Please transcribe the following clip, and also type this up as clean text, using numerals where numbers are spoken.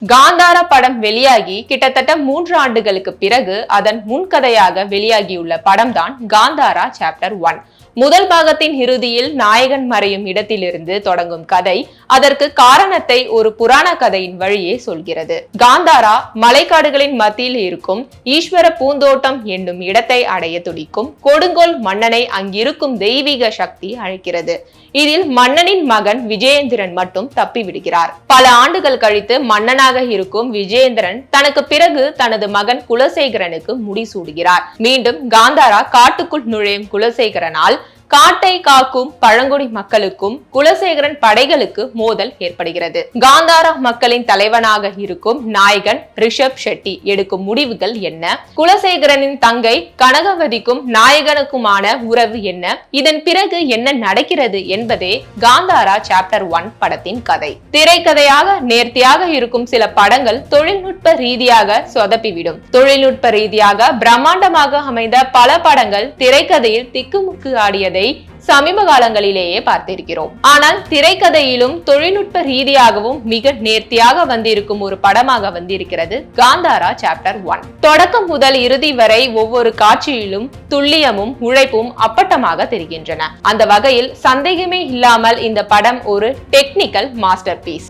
காந்தாரா படம் வெளியாகி கிட்டத்தட்ட 3 ஆண்டுகளுக்கு பிறகு அதன் முன்கதையாக வெளியாகியுள்ள படம்தான் காந்தாரா சாப்டர் 1. முதல் பாகத்தின் இறுதியில் நாயகன் மறையும் இடத்திலிருந்து தொடங்கும் கதை அதற்கு காரணத்தை ஒரு புராண கதையின் வழியே சொல்கிறது. காந்தாரா மலைக்காடுகளின் மத்தியில் இருக்கும் ஈஸ்வர பூந்தோட்டம் என்னும் இடத்தை அடைய துடிக்கும் கொடுங்கோல் மன்னனை அங்கிருக்கும் தெய்வீக சக்தி அழைக்கிறது. இதில் மன்னனின் மகன் விஜயேந்திரன் மட்டும் தப்பி விடுகிறார். பல ஆண்டுகள் கழித்து மன்னனாக இருக்கும் விஜயேந்திரன் தனக்கு பிறகு தனது மகன் குலசேகரனுக்கு முடிசூடுகிறார். மீண்டும் காந்தாரா காட்டுக்குள் நுழையும் குலசேகரனால் காட்டை காக்கும் பழங்குடி மக்களுக்கும் குலசேகரன் படைகளுக்கு மோதல் ஏற்படுகிறது. காந்தாரா மக்களின் தலைவனாக இருக்கும் நாயகன் ரிஷப் ஷெட்டி எடுக்கும் முடிவுகள் என்ன? குலசேகரனின் தங்கை கனகவதிக்கும் நாயகனுக்குமான உறவு என்ன? இதன் பிறகு என்ன நடக்கிறது என்பதே காந்தாரா சாப்டர் 1 படத்தின் கதை. திரைக்கதையாக நேர்த்தியாக இருக்கும் சில படங்கள் தொழில்நுட்ப ரீதியாக சொதப்பிவிடும். தொழில்நுட்ப ரீதியாக பிரம்மாண்டமாக அமைந்த பல படங்கள் திரைக்கதையில் திக்குமுக்கு ஆடியதை சமீப காலங்களிலேயே பார்த்திருக்கிறோம். ஆனால் திரைக்கதையிலும் தொழில்நுட்ப ரீதியாகவும் மிக நேர்த்தியாக வந்திருக்கும் ஒரு படமாக வந்திருக்கிறது காந்தாரா சாப்டர் 1. தொடக்கம் முதல் இறுதி வரை ஒவ்வொரு காட்சியிலும் துல்லியமும் உழைப்பும் அப்பட்டமாக தெரிகின்றன. அந்த வகையில் சந்தேகமே இல்லாமல் இந்த படம் ஒரு டெக்னிக்கல் மாஸ்டர் பீஸ்.